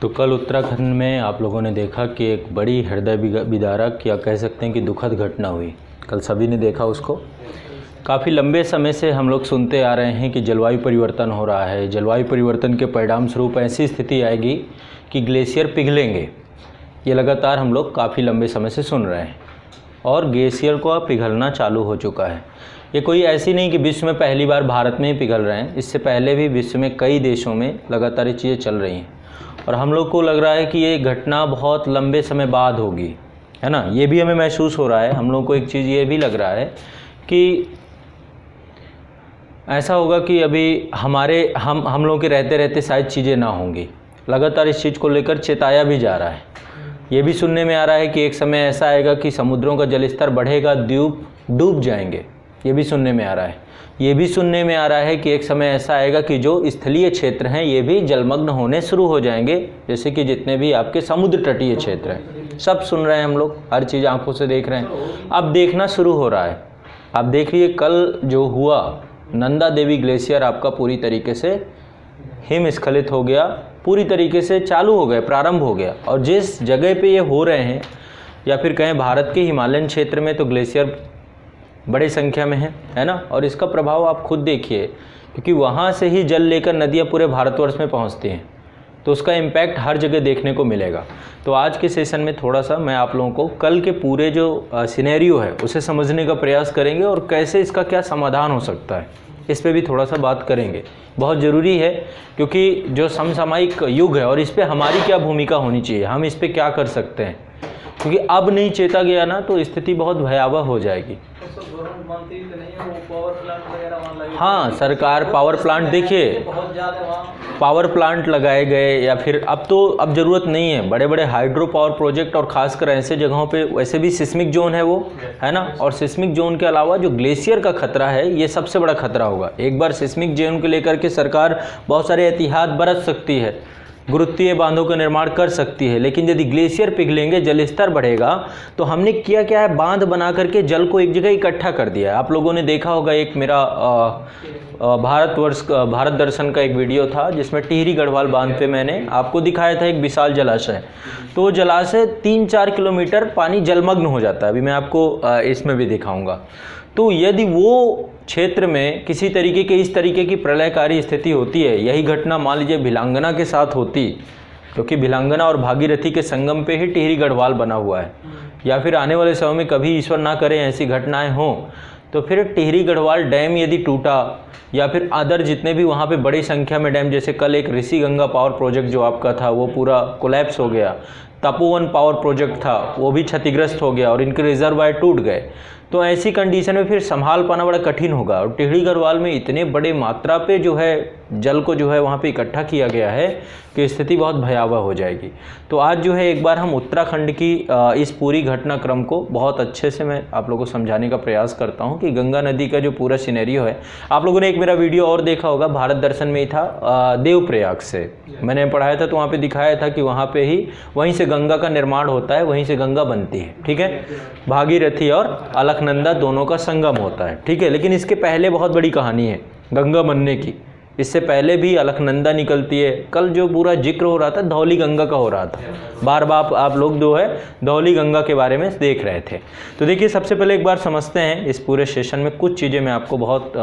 तो कल उत्तराखंड में आप लोगों ने देखा कि एक बड़ी हृदय विदारक या कह सकते हैं कि दुखद घटना हुई। कल सभी ने देखा उसको। काफ़ी लंबे समय से हम लोग सुनते आ रहे हैं कि जलवायु परिवर्तन हो रहा है। जलवायु परिवर्तन के परिणाम स्वरूप ऐसी स्थिति आएगी कि ग्लेशियर पिघलेंगे। ये लगातार हम लोग काफ़ी लंबे समय से सुन रहे हैं और ग्लेशियर को अब पिघलना चालू हो चुका है। ये कोई ऐसी नहीं कि विश्व में पहली बार भारत में ही पिघल रहे हैं। इससे पहले भी विश्व में कई देशों में लगातार ये चीज़ें चल रही हैं और हम लोग को लग रहा है कि ये घटना बहुत लंबे समय बाद होगी, है ना। ये भी हमें महसूस हो रहा है। हम लोग को एक चीज़ ये भी लग रहा है कि ऐसा होगा कि अभी हम लोग के रहते रहते शायद चीज़ें ना होंगी। लगातार इस चीज़ को लेकर चेताया भी जा रहा है। ये भी सुनने में आ रहा है कि एक समय ऐसा आएगा कि समुद्रों का जलस्तर बढ़ेगा, द्वीप डूब जाएंगे। ये भी सुनने में आ रहा है। ये भी सुनने में आ रहा है कि एक समय ऐसा आएगा कि जो स्थलीय क्षेत्र हैं ये भी जलमग्न होने शुरू हो जाएंगे। जैसे कि जितने भी आपके समुद्र तटीय क्षेत्र हैं, सब सुन रहे हैं हम लोग, हर चीज़ आंखों से देख रहे हैं। अब देखना शुरू हो रहा है। आप देखिए कल जो हुआ, नंदा देवी ग्लेशियर आपका पूरी तरीके से हिमस्खलित हो गया, पूरी तरीके से चालू हो गया, प्रारंभ हो गया। और जिस जगह पे ये हो रहे हैं या फिर कहें भारत के हिमालयन क्षेत्र में, तो ग्लेशियर बड़ी संख्या में है ना। और इसका प्रभाव आप खुद देखिए, क्योंकि वहाँ से ही जल लेकर नदियाँ पूरे भारतवर्ष में पहुँचती हैं, तो उसका इम्पैक्ट हर जगह देखने को मिलेगा। तो आज के सेशन में थोड़ा सा मैं आप लोगों को कल के पूरे जो सिनेरियो है उसे समझने का प्रयास करेंगे और कैसे इसका क्या समाधान हो सकता है, इस पे भी थोड़ा सा बात करेंगे। बहुत ज़रूरी है, क्योंकि जो समसामयिक युग है और इस पे हमारी क्या भूमिका होनी चाहिए, हम इस पे क्या कर सकते हैं, क्योंकि अब नहीं चेता गया ना तो स्थिति बहुत भयावह हो जाएगी। हाँ, सरकार पावर प्लांट, देखिए पावर प्लांट लगाए गए या फिर अब ज़रूरत नहीं है। बड़े बड़े हाइड्रो पावर प्रोजेक्ट और खासकर ऐसे जगहों पे वैसे भी सिस्मिक जोन है वो, है ना। और सिस्मिक जोन के अलावा जो ग्लेशियर का खतरा है ये सबसे बड़ा खतरा होगा। एक बार सिस्मिक जोन को लेकर के सरकार बहुत सारे एहतियात बरत सकती है, गुरुत्वीय बांधों का निर्माण कर सकती है, लेकिन यदि ग्लेशियर पिघलेंगे, जलस्तर बढ़ेगा, तो हमने किया क्या है, बांध बना करके जल को एक जगह इकट्ठा कर दिया है। आप लोगों ने देखा होगा, एक मेरा भारत दर्शन का एक वीडियो था जिसमें टिहरी गढ़वाल बांध पे मैंने आपको दिखाया था एक विशाल जलाशय। तो जलाशय 3-4 किलोमीटर पानी जलमग्न हो जाता है। अभी मैं आपको इसमें भी दिखाऊंगा। तो यदि वो क्षेत्र में किसी तरीके के इस तरीके की प्रलयकारी स्थिति होती है, यही घटना मान लीजिए भिलांगना के साथ होती, क्योंकि भिलांगना और भागीरथी के संगम पे ही टिहरी गढ़वाल बना हुआ है, या फिर आने वाले समय में कभी ईश्वर ना करे ऐसी घटनाएं हों, तो फिर टिहरी गढ़वाल डैम यदि टूटा या फिर अदर जितने भी वहाँ पे बड़ी संख्या में डैम, जैसे कल एक ऋषि गंगा पावर प्रोजेक्ट जो आपका था वो पूरा कोलैप्स हो गया, तपोवन पावर प्रोजेक्ट था वो भी क्षतिग्रस्त हो गया और इनके रिजर्वायर टूट गए, तो ऐसी कंडीशन में फिर संभाल पाना बड़ा कठिन होगा। और टिहरी गढ़वाल में इतने बड़े मात्रा पे जो है जल को जो है वहाँ पे इकट्ठा किया गया है कि स्थिति बहुत भयावह हो जाएगी। तो आज जो है एक बार हम उत्तराखंड की इस पूरी घटनाक्रम को बहुत अच्छे से मैं आप लोगों को समझाने का प्रयास करता हूँ कि गंगा नदी का जो पूरा सिनेरियो है। आप लोगों ने एक मेरा वीडियो और देखा होगा, भारत दर्शन में ही था, देवप्रयाग से मैंने पढ़ाया था, तो वहाँ पे दिखाया था कि वहाँ पे ही वहीं से गंगा का निर्माण होता है, वहीं से गंगा बनती है, ठीक है। भागीरथी और अलकनंदा दोनों का संगम होता है, ठीक है। लेकिन इसके पहले बहुत बड़ी कहानी है गंगा बनने की। इससे पहले भी अलकनंदा निकलती है। कल जो पूरा जिक्र हो रहा था धौली गंगा का हो रहा था, बार बार आप लोग जो है धौली गंगा के बारे में देख रहे थे। तो देखिए सबसे पहले एक बार समझते हैं इस पूरे सेशन में कुछ चीज़ें मैं आपको बहुत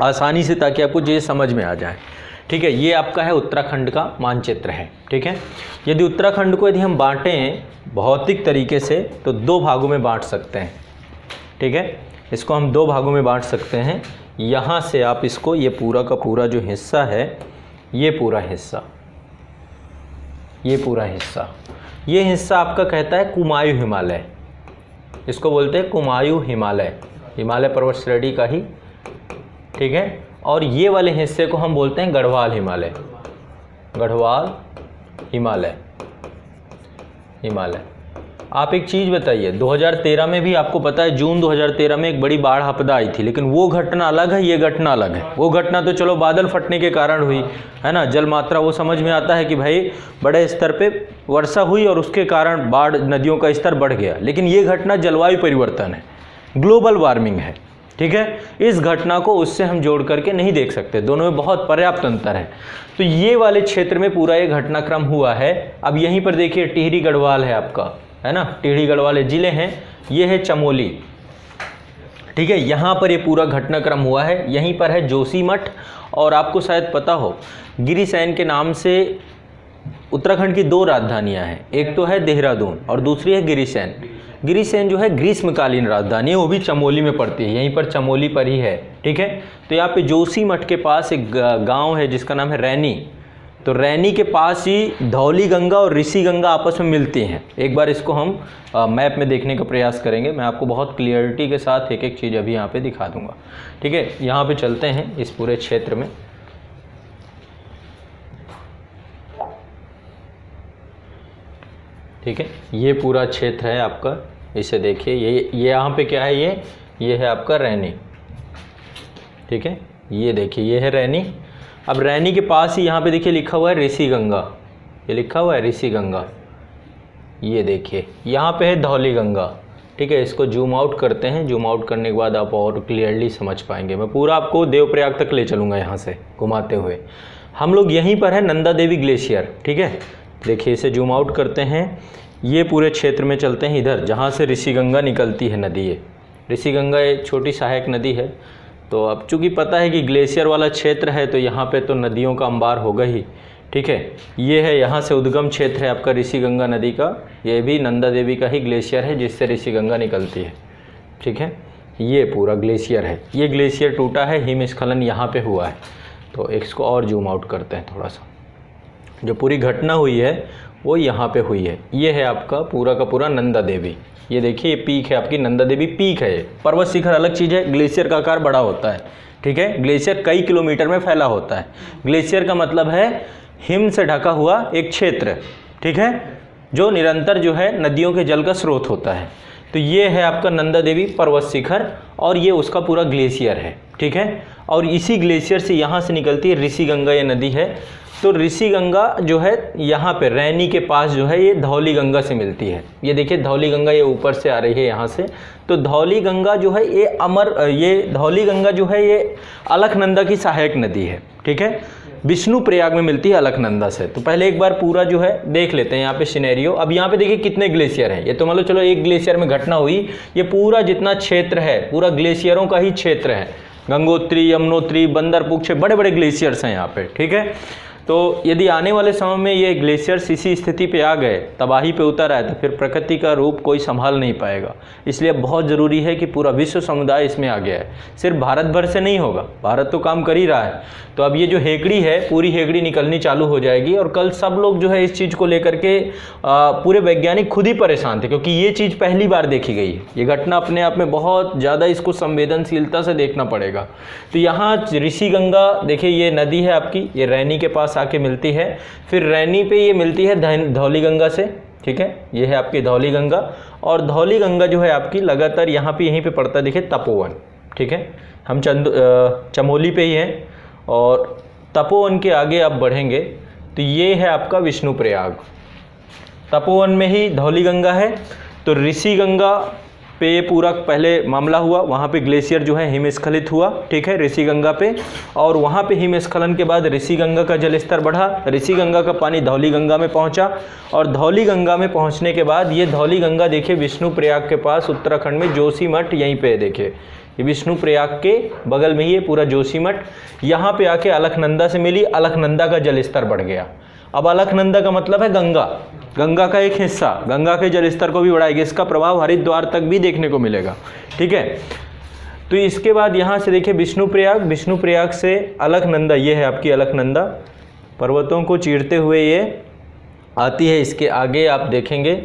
आसानी से, ताकि आपको चीज़ें समझ में आ जाए, ठीक है। ये आपका है उत्तराखंड का मानचित्र है, ठीक है। यदि उत्तराखंड को यदि हम बांटें भौतिक तरीके से तो 2 भागों में बांट सकते हैं, ठीक है। इसको हम 2 भागों में बांट सकते हैं। यहाँ से आप इसको, ये पूरा का पूरा जो हिस्सा है, ये पूरा हिस्सा, ये हिस्सा आपका कहता है कुमायूं हिमालय, इसको बोलते हैं कुमायूं हिमालय, हिमालय पर्वत श्रेणी का ही, ठीक है। और ये वाले हिस्से को हम बोलते हैं गढ़वाल हिमालय, गढ़वाल हिमालय। आप एक चीज़ बताइए, 2013 में भी आपको पता है जून 2013 में एक बड़ी बाढ़ आपदा आई थी, लेकिन वो घटना अलग है, ये घटना अलग है। वो घटना तो चलो बादल फटने के कारण हुई, है ना, जल मात्रा वो समझ में आता है कि भाई बड़े स्तर पे वर्षा हुई और उसके कारण बाढ़, नदियों का स्तर बढ़ गया। लेकिन ये घटना जलवायु परिवर्तन है, ग्लोबल वार्मिंग है। ठीक है, इस घटना को उससे हम जोड़ करके नहीं देख सकते, दोनों में बहुत पर्याप्त अंतर है। तो ये वाले क्षेत्र में पूरा ये घटनाक्रम हुआ है। अब यहीं पर देखिए टिहरी गढ़वाल है आपका, है ना, टिहरी गढ़वाल जिले हैं, ये है चमोली, ठीक है, यहाँ पर ये पूरा घटनाक्रम हुआ है। यहीं पर है जोशीमठ, और आपको शायद पता हो गिरिसैन के नाम से उत्तराखंड की 2 राजधानियां हैं, एक तो है देहरादून और दूसरी है गिरिसैन। गिरिसैन जो है ग्रीष्मकालीन राजधानी है, वो भी चमोली में पड़ती है, यहीं पर चमोली पर ही है, ठीक है। तो यहाँ पे जोशीमठ के पास एक गांव है जिसका नाम है रैनी। तो रैनी के पास ही धौली गंगा और ऋषि गंगा आपस में मिलती हैं। एक बार इसको हम मैप में देखने का प्रयास करेंगे, मैं आपको बहुत क्लियरिटी के साथ एक एक चीज़ अभी यहाँ पे दिखा दूंगा, ठीक है। यहाँ पे चलते हैं इस पूरे क्षेत्र में, ठीक है। ये पूरा क्षेत्र है आपका, इसे देखिए, ये यहाँ पे क्या है, ये है आपका रैनी, ठीक है। ये देखिए ये है रैनी। अब रैनी के पास ही यहाँ पे देखिए लिखा हुआ है ऋषि गंगा, ये लिखा हुआ है ऋषि गंगा। ये देखिए यहाँ पे है धौली गंगा, ठीक है। इसको जूम आउट करते हैं, जूम आउट करने के बाद आप और क्लियरली समझ पाएंगे। मैं पूरा आपको देवप्रयाग तक ले चलूँगा यहाँ से घुमाते हुए। हम लोग यहीं पर है नंदा देवी ग्लेशियर, ठीक है। देखिए इसे जूम आउट करते हैं, ये पूरे क्षेत्र में चलते हैं इधर जहाँ से ऋषि गंगा निकलती है नदी। ये ऋषि गंगा एक छोटी सहायक नदी है। तो अब चूँकि पता है कि ग्लेशियर वाला क्षेत्र है तो यहाँ पे तो नदियों का अंबार होगा ही, ठीक है। ये है यहाँ से उद्गम क्षेत्र है आपका ऋषि गंगा नदी का, ये भी नंदा देवी का ही ग्लेशियर है जिससे ऋषि गंगा निकलती है, ठीक है। ये पूरा ग्लेशियर है, ये ग्लेशियर टूटा है, हिमस्खलन यहाँ पे हुआ है। तो इसको और जूम आउट करते हैं थोड़ा सा, जो पूरी घटना हुई है वो यहाँ पे हुई है। ये है आपका पूरा का पूरा नंदा देवी, ये देखिए ये पीक है आपकी, नंदा देवी पीक है। ये पर्वत शिखर अलग चीज़ है, ग्लेशियर का आकार बड़ा होता है, ठीक है। ग्लेशियर कई किलोमीटर में फैला होता है। ग्लेशियर का मतलब है हिम से ढका हुआ एक क्षेत्र, ठीक है, जो निरंतर जो है नदियों के जल का स्रोत होता है। तो ये है आपका नंदा देवी पर्वत शिखर, और ये उसका पूरा ग्लेशियर है, ठीक है। और इसी ग्लेशियर से यहाँ से निकलती है ऋषि गंगा, ये नदी है। तो ऋषि गंगा जो है यहाँ पे रैनी के पास जो है ये धौली गंगा से मिलती है। ये देखिए धौली गंगा ये ऊपर से आ रही है यहाँ से। तो धौली गंगा जो है ये धौली गंगा जो है ये अलकनंदा की सहायक नदी है, ठीक है। विष्णु प्रयाग में मिलती है अलकनंदा से। तो पहले एक बार पूरा जो है देख लेते हैं यहाँ पे सिनेरियो। अब यहाँ पे देखिए कितने ग्लेशियर हैं। ये तो मान लो चलो एक ग्लेशियर में घटना हुई, ये पूरा जितना क्षेत्र है पूरा ग्लेशियरों का ही क्षेत्र है। गंगोत्री, यमुनोत्री, बंदरपुच्छे, बड़े बड़े ग्लेशियर्स हैं यहाँ पे, ठीक है। तो यदि आने वाले समय में ये ग्लेशियर्स इसी स्थिति पे आ गए, तबाही पे उतर आए, तो फिर प्रकृति का रूप कोई संभाल नहीं पाएगा। इसलिए बहुत ज़रूरी है कि पूरा विश्व समुदाय इसमें आ गया है। सिर्फ भारत भर से नहीं होगा, भारत तो काम कर ही रहा है। तो अब ये जो हेकड़ी है पूरी हेकड़ी निकलनी चालू हो जाएगी, और कल सब लोग जो है इस चीज़ को लेकर के पूरे वैज्ञानिक खुद ही परेशान थे, क्योंकि ये चीज़ पहली बार देखी गई है। ये घटना अपने आप में बहुत ज़्यादा, इसको संवेदनशीलता से देखना पड़ेगा। तो यहाँ ऋषि गंगा देखिए ये नदी है आपकी, ये रैनी के पास आके मिलती है, फिर रैनी पे ये मिलती है धौली गंगा से, ठीक है। ये है आपकी धौली गंगा, और धौली गंगा जो है आपकी लगातार यहाँ पे यहीं पे पड़ता है, देखिए तपोवन, ठीक है। हम चमोली पे ही हैं, और तपोवन के आगे आप बढ़ेंगे तो ये है आपका विष्णु प्रयाग। तपोवन में ही धौली गंगा है। तो ऋषि गंगा पे ये पूरा पहले मामला हुआ, वहाँ पे ग्लेशियर जो है हिमस्खलित हुआ, ठीक है, ऋषि गंगा पे। और वहाँ पे हिमस्खलन के बाद ऋषि गंगा का जलस्तर बढ़ा, ऋषि गंगा का पानी धौली गंगा में पहुँचा, और धौली गंगा में पहुँचने के बाद ये धौली गंगा देखिए विष्णु प्रयाग के पास उत्तराखंड में जोशीमठ, यहीं पे देखिए ये विष्णु प्रयाग के बगल में ही है पूरा जोशीमठ। यहाँ पे आके अलकनंदा से मिली, अलकनंदा का जलस्तर बढ़ गया। अब अलकनंदा का मतलब है गंगा, गंगा का एक हिस्सा, गंगा के जलस्तर को भी बढ़ाएगी। इसका प्रभाव हरिद्वार तक भी देखने को मिलेगा, ठीक है। तो इसके बाद यहाँ से देखिए विष्णु प्रयाग, विष्णु प्रयाग से अलकनंदा, ये है आपकी अलकनंदा, पर्वतों को चीरते हुए ये आती है। इसके आगे आप देखेंगे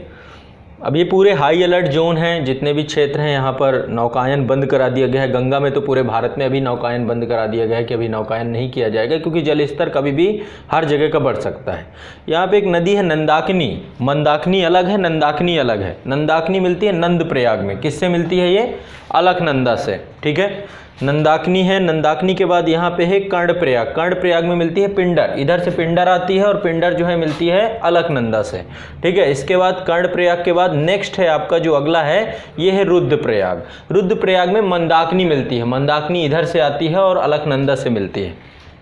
अब ये पूरे हाई अलर्ट जोन हैं, जितने भी क्षेत्र हैं यहाँ पर नौकायन बंद करा दिया गया है। गंगा में तो पूरे भारत में अभी नौकायन बंद करा दिया गया है कि अभी नौकायन नहीं किया जाएगा, क्योंकि जल स्तर कभी भी हर जगह का बढ़ सकता है। यहाँ पे एक नदी है नंदाकिनी, मंदाकिनी अलग है, नंदाकिनी अलग है। नंदाकिनी मिलती है नंद प्रयाग में, किससे मिलती है ये? अलकनंदा से, ठीक है। नंदाकिनी है, नंदाकिनी के बाद यहाँ पे है कर्णप्रयाग, कर्णप्रयाग में मिलती है पिंडर, इधर से पिंडर आती है और पिंडर जो है मिलती है अलकनंदा से, ठीक है। इसके बाद कर्णप्रयाग के बाद नेक्स्ट है आपका जो अगला है ये है रुद्रप्रयाग, रुद्रप्रयाग में मंदाकिनी मिलती है, मंदाकिनी इधर से आती है और अलकनंदा से मिलती है,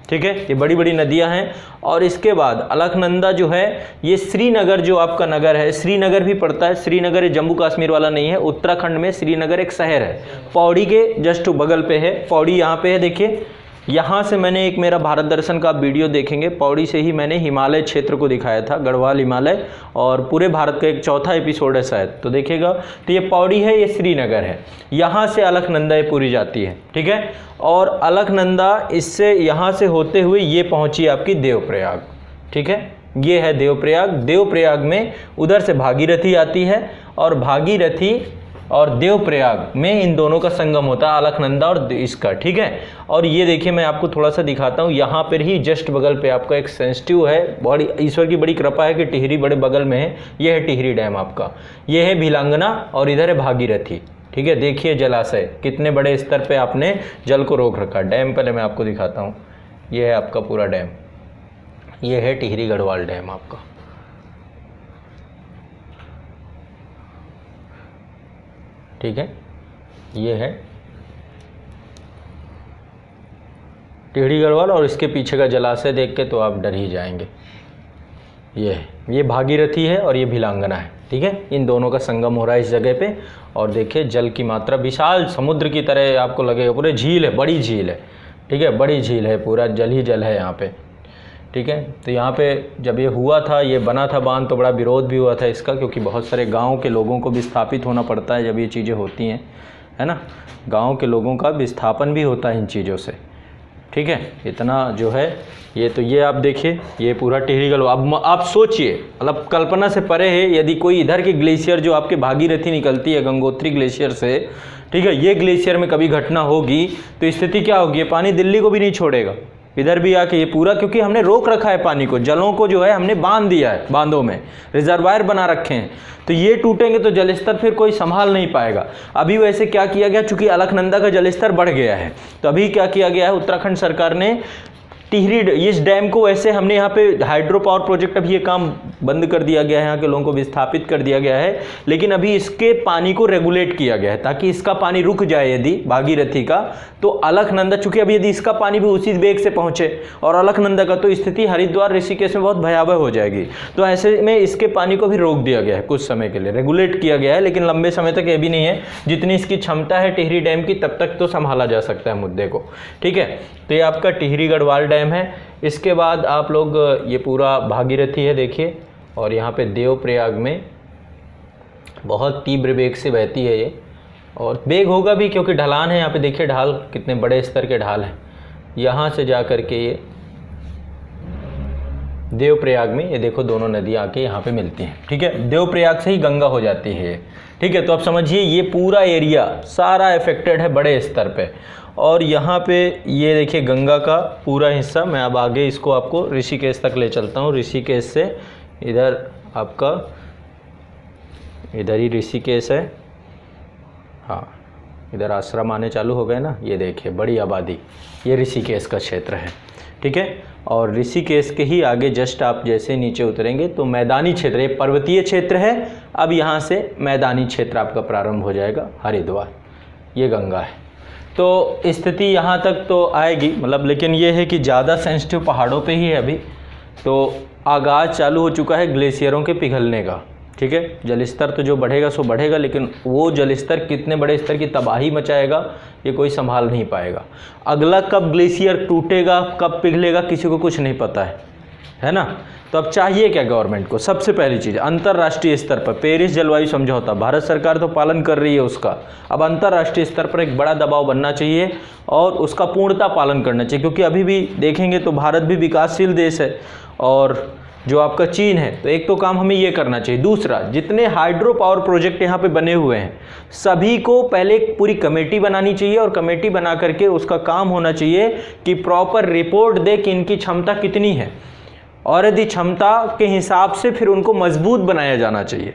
ठीक है। ये बड़ी बड़ी नदियां हैं। और इसके बाद अलकनंदा जो है ये श्रीनगर जो आपका नगर है, श्रीनगर भी पड़ता है, श्रीनगर ये जम्मू कश्मीर वाला नहीं है, उत्तराखंड में श्रीनगर एक शहर है, पौड़ी के जस्ट बगल पे है, पौड़ी यहाँ पे है, देखिए यहाँ से मैंने एक मेरा भारत दर्शन का वीडियो देखेंगे, पौड़ी से ही मैंने हिमालय क्षेत्र को दिखाया था, गढ़वाल हिमालय, और पूरे भारत का एक चौथा एपिसोड है शायद, तो देखिएगा। तो ये पौड़ी है, ये श्रीनगर है, यहाँ से अलकनंदा ये पूरी जाती है, ठीक है। और अलकनंदा इससे यहाँ से होते हुए ये पहुँची आपकी देवप्रयाग, ठीक है, ये है देवप्रयाग। देवप्रयाग में उधर से भागीरथी आती है और भागीरथी और देवप्रयाग में इन दोनों का संगम होता है, अलकनंदा और इसका, ठीक है। और ये देखिए मैं आपको थोड़ा सा दिखाता हूँ, यहाँ पर ही जस्ट बगल पे आपका एक सेंसिटिव है, बड़ी ईश्वर की बड़ी कृपा है कि टिहरी बड़े बगल में है, ये है टिहरी डैम आपका, ये है भिलांगना और इधर है भागीरथी, ठीक है। देखिए जलाशय कितने बड़े स्तर पे आपने जल को रोक रखा। डैम पहले मैं आपको दिखाता हूँ, ये है आपका पूरा डैम, ये है टिहरी गढ़वाल डैम आपका, ठीक है। ये है टिहरी गढ़वाल और इसके पीछे का जलाशय देख के तो आप डर ही जाएंगे। ये भागीरथी है और ये भिलांगना है, ठीक है। इन दोनों का संगम हो रहा है इस जगह पे। और देखिए जल की मात्रा विशाल समुद्र की तरह आपको लगेगा, पूरे झील है, बड़ी झील है, ठीक है, बड़ी झील है, पूरा जल ही जल है यहाँ पे, ठीक है। तो यहाँ पे जब ये हुआ था, ये बना था बांध, तो बड़ा विरोध भी हुआ था इसका, क्योंकि बहुत सारे गांव के लोगों को विस्थापित होना पड़ता है जब ये चीज़ें होती हैं, है ना, गांव के लोगों का विस्थापन भी होता है इन चीज़ों से, ठीक है। इतना जो है ये, तो ये आप देखिए ये पूरा टिहरी गढ़वाल। अब आप सोचिए, मतलब कल्पना से परे है, यदि कोई इधर की ग्लेशियर जो आपके भागीरथी निकलती है गंगोत्री ग्लेशियर से, ठीक है, ये ग्लेशियर में कभी घटना होगी तो स्थिति क्या होगी, ये पानी दिल्ली को भी नहीं छोड़ेगा, इधर भी आके ये पूरा, क्योंकि हमने रोक रखा है पानी को, जलों को जो है हमने बांध दिया है, बांधों में रिजर्वायर बना रखे हैं, तो ये टूटेंगे तो जलस्तर फिर कोई संभाल नहीं पाएगा। अभी वैसे क्या किया गया, चूंकि अलकनंदा का जलस्तर बढ़ गया है, तो अभी क्या किया गया है, उत्तराखंड सरकार ने टिहरी इस डैम को, वैसे हमने यहाँ पे हाइड्रो पावर प्रोजेक्ट, अभी ये काम बंद कर दिया गया है, यहाँ के लोगों को विस्थापित कर दिया गया है, लेकिन अभी इसके पानी को रेगुलेट किया गया है ताकि इसका पानी रुक जाए यदि भागीरथी का, तो अलकनंदा, चूंकि अभी यदि इसका पानी भी उसी वेग से पहुंचे और अलकनंदा का, तो स्थिति हरिद्वार ऋषिकेश में बहुत भयावह हो जाएगी। तो ऐसे में इसके पानी को भी रोक दिया गया है, कुछ समय के लिए रेगुलेट किया गया है, लेकिन लंबे समय तक ये भी नहीं है, जितनी इसकी क्षमता है टिहरी डैम की तब तक तो संभाला जा सकता है मुद्दे को, ठीक है। तो ये आपका टिहरी गढ़वाल डैम है। इसके बाद आप लोग ये पूरा भागीरथी है देखिए, और यहाँ पे देवप्रयाग में बहुत तीव्र वेग से बहती है ये, और वेग होगा भी क्योंकि ढलान है, यहाँ पे देखिए ढाल कितने बड़े स्तर के ढाल हैं, यहाँ से जा कर के ये देवप्रयाग में, ये देखो दोनों नदियाँ आके यहाँ पे मिलती हैं, ठीक है। देवप्रयाग से ही गंगा हो जाती है, ठीक है। तो आप समझिए ये पूरा एरिया सारा अफेक्टेड है बड़े स्तर पे। और यहाँ पे ये देखिए गंगा का पूरा हिस्सा, मैं अब आगे इसको आपको ऋषिकेश तक ले चलता हूँ, ऋषिकेश से इधर आपका, इधर ही ऋषिकेश है, हाँ इधर आश्रम आने चालू हो गए ना, ये देखिए बड़ी आबादी, ये ऋषिकेश का क्षेत्र है, ठीक है। और ऋषिकेश के ही आगे जस्ट आप जैसे नीचे उतरेंगे तो मैदानी क्षेत्र, ये पर्वतीय क्षेत्र है, अब यहाँ से मैदानी क्षेत्र आपका प्रारंभ हो जाएगा, हरिद्वार, ये गंगा है। तो स्थिति यहाँ तक तो आएगी, मतलब, लेकिन ये है कि ज़्यादा सेंसिटिव पहाड़ों पे ही है अभी, तो आगाज़ चालू हो चुका है ग्लेशियरों के पिघलने का, ठीक है। जलस्तर तो जो बढ़ेगा सो बढ़ेगा, लेकिन वो जलस्तर कितने बड़े स्तर की तबाही मचाएगा ये कोई संभाल नहीं पाएगा। अगला कब ग्लेशियर टूटेगा, कब पिघलेगा, किसी को कुछ नहीं पता है ना। तो अब चाहिए क्या गवर्नमेंट को, सबसे पहली चीज़ अंतर्राष्ट्रीय स्तर पर पेरिस जलवायु समझौता, भारत सरकार तो पालन कर रही है उसका, अब अंतर्राष्ट्रीय स्तर पर एक बड़ा दबाव बनना चाहिए और उसका पूर्णतः पालन करना चाहिए, क्योंकि अभी भी देखेंगे तो भारत भी विकासशील देश है और जो आपका चीन है, तो एक तो काम हमें ये करना चाहिए। दूसरा, जितने हाइड्रो पावर प्रोजेक्ट यहाँ पे बने हुए हैं सभी को पहले एक पूरी कमेटी बनानी चाहिए, और कमेटी बना करके उसका काम होना चाहिए कि प्रॉपर रिपोर्ट दे कि इनकी क्षमता कितनी है, और यदि क्षमता के हिसाब से फिर उनको मजबूत बनाया जाना चाहिए।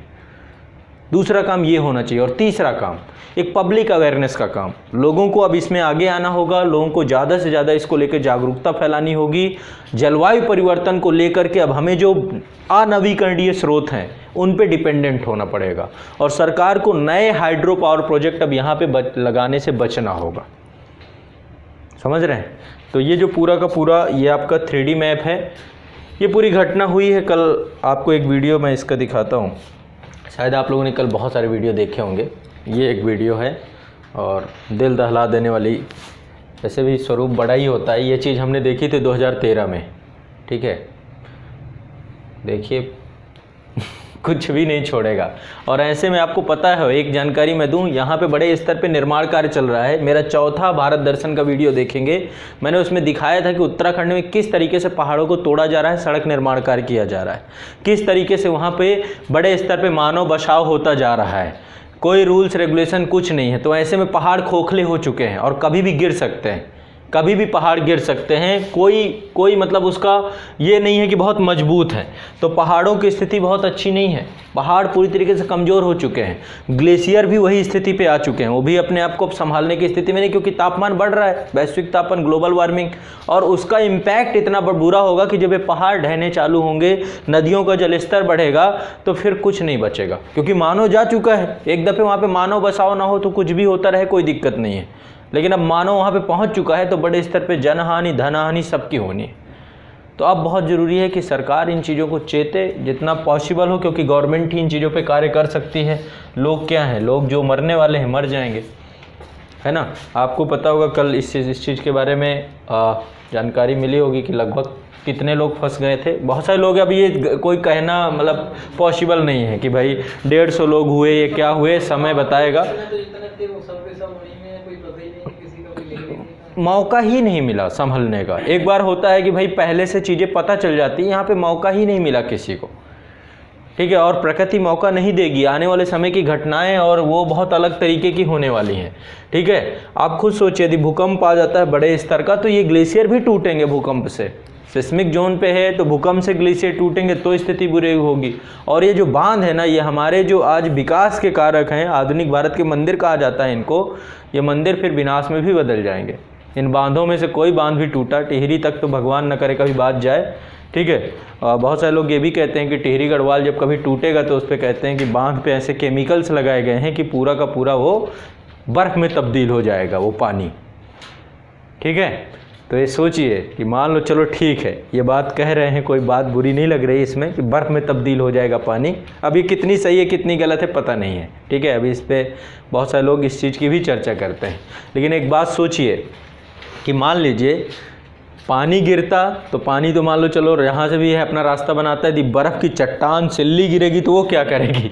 दूसरा काम ये होना चाहिए। और तीसरा काम एक पब्लिक अवेयरनेस का काम, लोगों को अब इसमें आगे आना होगा, लोगों को ज़्यादा से ज़्यादा इसको लेकर जागरूकता फैलानी होगी। जलवायु परिवर्तन को लेकर के अब हमें जो अनवीकरणीय स्रोत हैं उन पे डिपेंडेंट होना पड़ेगा और सरकार को नए हाइड्रो पावर प्रोजेक्ट अब यहाँ पे लगाने से बचना होगा। समझ रहे हैं? तो ये जो पूरा का पूरा ये आपका 3D मैप है, ये पूरी घटना हुई है। कल आपको एक वीडियो मैं इसका दिखाता हूँ, शायद आप लोगों ने कल बहुत सारे वीडियो देखे होंगे। ये एक वीडियो है और दिल दहला देने वाली, वैसे भी स्वरूप बड़ा ही होता है। ये चीज़ हमने देखी थी 2013 में, ठीक है। देखिए कुछ भी नहीं छोड़ेगा। और ऐसे में आपको पता है, एक जानकारी मैं दूं, यहाँ पे बड़े स्तर पे निर्माण कार्य चल रहा है। मेरा चौथा भारत दर्शन का वीडियो देखेंगे, मैंने उसमें दिखाया था कि उत्तराखंड में किस तरीके से पहाड़ों को तोड़ा जा रहा है, सड़क निर्माण कार्य किया जा रहा है, किस तरीके से वहाँ पे बड़े स्तर पे मानव बचाव होता जा रहा है, कोई रूल्स रेगुलेशन कुछ नहीं है। तो ऐसे में पहाड़ खोखले हो चुके हैं और कभी भी गिर सकते हैं, कभी भी पहाड़ गिर सकते हैं। कोई मतलब उसका ये नहीं है कि बहुत मजबूत है। तो पहाड़ों की स्थिति बहुत अच्छी नहीं है, पहाड़ पूरी तरीके से कमज़ोर हो चुके हैं। ग्लेशियर भी वही स्थिति पे आ चुके हैं, वो भी अपने आप को संभालने की स्थिति में नहीं, क्योंकि तापमान बढ़ रहा है, वैश्विक तापमान, ग्लोबल वार्मिंग, और उसका इम्पैक्ट इतना बुरा होगा कि जब ये पहाड़ ढहने चालू होंगे, नदियों का जलस्तर बढ़ेगा, तो फिर कुछ नहीं बचेगा, क्योंकि मानव जा चुका है। एक दफ़े वहाँ पर मानव बसाव ना हो तो कुछ भी होता रहे, कोई दिक्कत नहीं है, लेकिन अब मानव वहाँ पे पहुँच चुका है तो बड़े स्तर पे जनहानि, धनहानि सबकी होनी है। तो अब बहुत ज़रूरी है कि सरकार इन चीज़ों को चेते जितना पॉसिबल हो, क्योंकि गवर्नमेंट ही इन चीज़ों पे कार्य कर सकती है। लोग क्या हैं, लोग जो मरने वाले हैं मर जाएंगे, है ना। आपको पता होगा कल इस चीज़ के बारे में जानकारी मिली होगी कि लगभग कितने लोग फंस गए थे। बहुत सारे लोग, अभी ये कोई कहना मतलब पॉसिबल नहीं है कि भाई 150 लोग हुए, ये क्या हुए, समय बताएगा। मौका ही नहीं मिला संभलने का। एक बार होता है कि भाई पहले से चीज़ें पता चल जाती, यहाँ पे मौका ही नहीं मिला किसी को, ठीक है। और प्रकृति मौका नहीं देगी, आने वाले समय की घटनाएं और वो बहुत अलग तरीके की होने वाली हैं, ठीक है। आप खुद सोचिए, यदि भूकंप आ जाता है बड़े स्तर का तो ये ग्लेशियर भी टूटेंगे भूकंप से। सिस्मिक जोन पे है तो भूकंप से ग्लेशियर टूटेंगे तो स्थिति बुरी होगी। और ये जो बांध है ना, ये हमारे जो आज विकास के कारक हैं, आधुनिक भारत के मंदिर कहा जाता है इनको, ये मंदिर फिर विनाश में भी बदल जाएंगे। इन बांधों में से कोई बांध भी टूटा, टिहरी तक तो भगवान न करे कभी बात जाए, ठीक है। बहुत सारे लोग ये भी कहते हैं कि टिहरी गढ़वाल जब कभी टूटेगा तो उस पर कहते हैं कि बांध पे ऐसे केमिकल्स लगाए गए हैं कि पूरा का पूरा वो बर्फ़ में तब्दील हो जाएगा वो पानी, ठीक है। तो ये सोचिए कि मान लो चलो ठीक है, ये बात कह रहे हैं, कोई बात बुरी नहीं लग रही इसमें कि बर्फ़ में तब्दील हो जाएगा पानी। अभी कितनी सही है कितनी गलत है पता नहीं है, ठीक है। अभी इस पर बहुत सारे लोग इस चीज़ की भी चर्चा करते हैं। लेकिन एक बात सोचिए कि मान लीजिए पानी गिरता तो पानी तो मान लो चलो यहाँ से भी है अपना रास्ता बनाता है, यदि बर्फ़ की चट्टान सिल्ली गिरेगी तो वो क्या करेगी,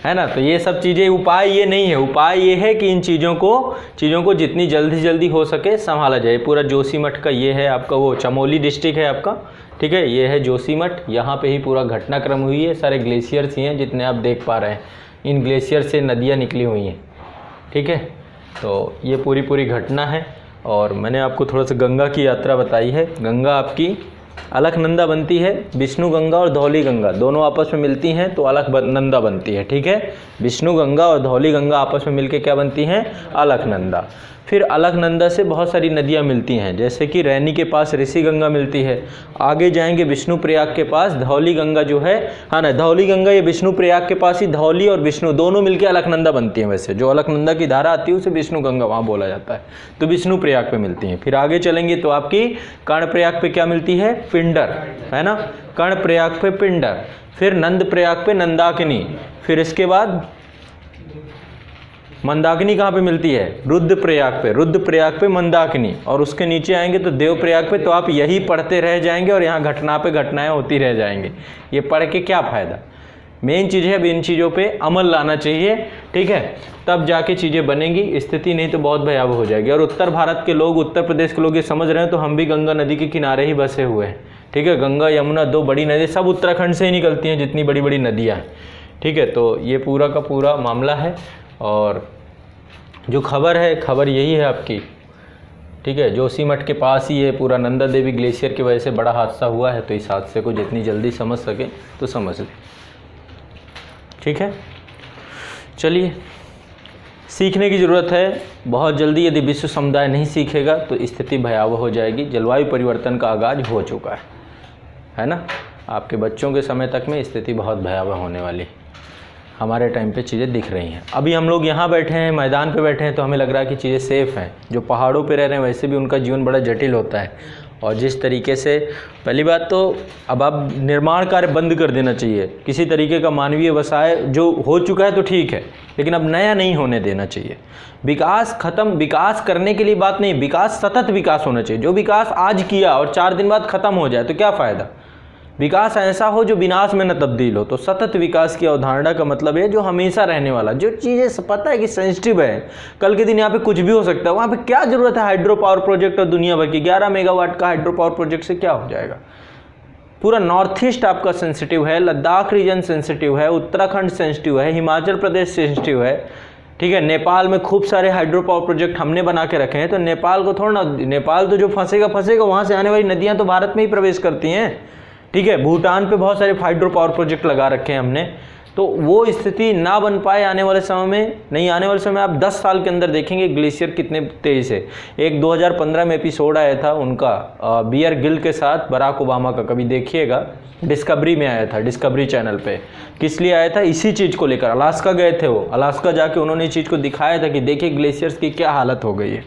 है ना। तो ये सब चीज़ें, उपाय ये नहीं है, उपाय ये है कि इन चीज़ों को जितनी जल्दी से जल्दी हो सके संभाला जाए। पूरा जोशीमठ का ये है आपका, वो चमोली डिस्ट्रिक्ट है आपका, ठीक है। ये है जोशीमठ, यहाँ पे ही पूरा घटनाक्रम हुई है। सारे ग्लेशियर्स ही हैं जितने आप देख पा रहे हैं, इन ग्लेशियर से नदियाँ निकली हुई हैं, ठीक है। तो ये पूरी घटना है। और मैंने आपको थोड़ा सा गंगा की यात्रा बताई है। गंगा आपकी अलकनंदा बनती है, विष्णु गंगा और धौली गंगा दोनों आपस में मिलती हैं तो अलकनंदा बनती है, ठीक है। विष्णु गंगा और धौली गंगा आपस में मिलके क्या बनती हैं, अलकनंदा। फिर अलकनंदा से बहुत सारी नदियाँ मिलती हैं, जैसे कि रैनी के पास ऋषि गंगा मिलती है। आगे जाएंगे विष्णु प्रयाग के पास धौली गंगा जो है, हाँ ना, धौली गंगा ये विष्णु प्रयाग के पास ही, धौली और विष्णु दोनों मिलकर अलकनंदा बनती हैं। वैसे जो अलकनंदा की धारा आती है उसे विष्णु गंगा वहाँ बोला जाता है, तो विष्णु प्रयाग पे मिलती हैं। फिर आगे चलेंगे तो आपकी कर्ण प्रयाग पे क्या मिलती है, पिंडर, है ना, कर्ण प्रयाग पे पिंडर। फिर नंद प्रयाग पे नंदाकिनी। फिर इसके बाद मंदाकिनी कहाँ पे मिलती है, रुद्र प्रयाग पे मंदाकिनी। और उसके नीचे आएंगे तो देव प्रयाग पे। तो आप यही पढ़ते रह जाएंगे और यहाँ घटना पे घटनाएं होती रह जाएंगी। ये पढ़ के क्या फ़ायदा। मेन चीज़ है अब इन चीज़ों पे अमल लाना चाहिए, ठीक है, तब जाके चीज़ें बनेंगी। स्थिति नहीं तो बहुत भयावह हो जाएगी। और उत्तर भारत के लोग, उत्तर प्रदेश के लोग ये समझ रहे हैं तो हम भी गंगा नदी के किनारे ही बसे हुए हैं, ठीक है। गंगा यमुना दो बड़ी नदी सब उत्तराखंड से ही निकलती हैं, जितनी बड़ी बड़ी नदियाँ हैं, ठीक है। तो ये पूरा का पूरा मामला है। और जो खबर है, खबर यही है आपकी, ठीक है। जोशीमठ के पास ही ये पूरा नंदा देवी ग्लेशियर की वजह से बड़ा हादसा हुआ है। तो इस हादसे को जितनी जल्दी समझ सके तो समझ लें, ठीक है। चलिए, सीखने की ज़रूरत है बहुत जल्दी। यदि विश्व समुदाय नहीं सीखेगा तो स्थिति भयावह हो जाएगी। जलवायु परिवर्तन का आगाज हो चुका है ना। आपके बच्चों के समय तक में स्थिति बहुत भयावह होने वाली। हमारे टाइम पे चीज़ें दिख रही हैं। अभी हम लोग यहाँ बैठे हैं, मैदान पे बैठे हैं, तो हमें लग रहा है कि चीज़ें सेफ़ हैं। जो पहाड़ों पे रह रहे हैं वैसे भी उनका जीवन बड़ा जटिल होता है। और जिस तरीके से, पहली बात तो अब आप निर्माण कार्य बंद कर देना चाहिए। किसी तरीके का मानवीय व्यवसाय जो हो चुका है तो ठीक है, लेकिन अब नया नहीं होने देना चाहिए। विकास खत्म, विकास करने के लिए बात नहीं, विकास सतत विकास होना चाहिए। जो विकास आज किया और 4 दिन बाद खत्म हो जाए तो क्या फ़ायदा। विकास ऐसा हो जो विनाश में न तब्दील हो। तो सतत विकास की अवधारणा का मतलब है जो हमेशा रहने वाला, जो चीज़ें पता है कि सेंसिटिव है, कल के दिन यहाँ पे कुछ भी हो सकता है, वहाँ पे क्या ज़रूरत है हाइड्रो पावर प्रोजेक्ट और दुनिया भर की 11 मेगावाट का हाइड्रो पावर प्रोजेक्ट से क्या हो जाएगा। पूरा नॉर्थ ईस्ट आपका सेंसिटिव है, लद्दाख रीजन सेंसिटिव है, उत्तराखंड सेंसिटिव है, हिमाचल प्रदेश सेंसिटिव है, ठीक है। नेपाल में खूब सारे हाइड्रो पावर प्रोजेक्ट हमने बना के रखे हैं, तो नेपाल को थोड़ा ना, नेपाल तो जो फंसेगा फंसेगा, वहाँ से आने वाली नदियाँ तो भारत में ही प्रवेश करती हैं, ठीक है। भूटान पे बहुत सारे हाइड्रो पावर प्रोजेक्ट लगा रखे हैं हमने, तो वो स्थिति ना बन पाए आने वाले समय में। नहीं, आने वाले समय में आप 10 साल के अंदर देखेंगे ग्लेशियर कितने तेज़ी से। एक 2015 में एपिसोड आया था उनका बियर गिल के साथ बराक ओबामा का, कभी देखिएगा, डिस्कवरी में आया था, डिस्कवरी चैनल पे। किस लिए आया था, इसी चीज़ को लेकर। अलास्का गए थे वो, अलास्का जाके उन्होंने इस चीज़ को दिखाया था कि देखिए ग्लेशियर्स की क्या हालत हो गई है।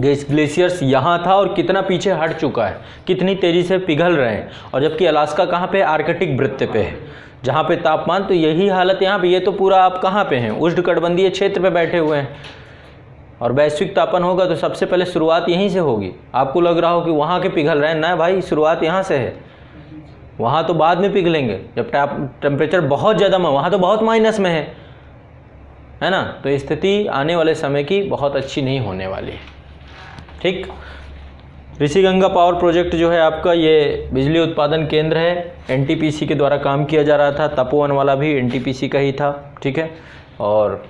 ग्लेशियर्स यहाँ था और कितना पीछे हट चुका है, कितनी तेज़ी से पिघल रहे हैं। और जबकि अलास्का कहाँ पे, आर्कटिक वृत्त पे है, जहाँ पे तापमान, तो यही हालत यहाँ पे। ये तो पूरा आप कहाँ पे हैं, उष्णकटिबंधीय क्षेत्र पे बैठे हुए हैं। और वैश्विक तापन होगा तो सबसे पहले शुरुआत यहीं से होगी। आपको लग रहा हो कि वहाँ के पिघल रहे हैं, ना भाई, शुरुआत यहाँ से है। वहाँ तो बाद में पिघलेंगे जब टेम्परेचर बहुत ज़्यादा, वहाँ तो बहुत माइनस में है ना। तो स्थिति आने वाले समय की बहुत अच्छी नहीं होने वाली है, ठीक। ऋषिगंगा पावर प्रोजेक्ट जो है आपका, ये बिजली उत्पादन केंद्र है, एनटीपीसी के द्वारा काम किया जा रहा था। तपोवन वाला भी एनटीपीसी का ही था, ठीक है। और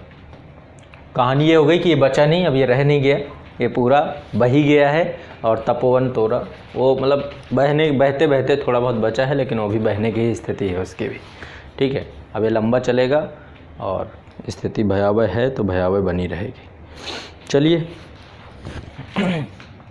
कहानी ये हो गई कि ये बचा नहीं, अब ये रह नहीं गया, ये पूरा बह ही गया है। और तपोवन तोरा वो मतलब बहते बहते थोड़ा बहुत बचा है, लेकिन वो भी बहने की ही स्थिति है उसकी भी, ठीक है। अब ये लंबा चलेगा और स्थिति भयावह है तो भयावह बनी रहेगी। चलिए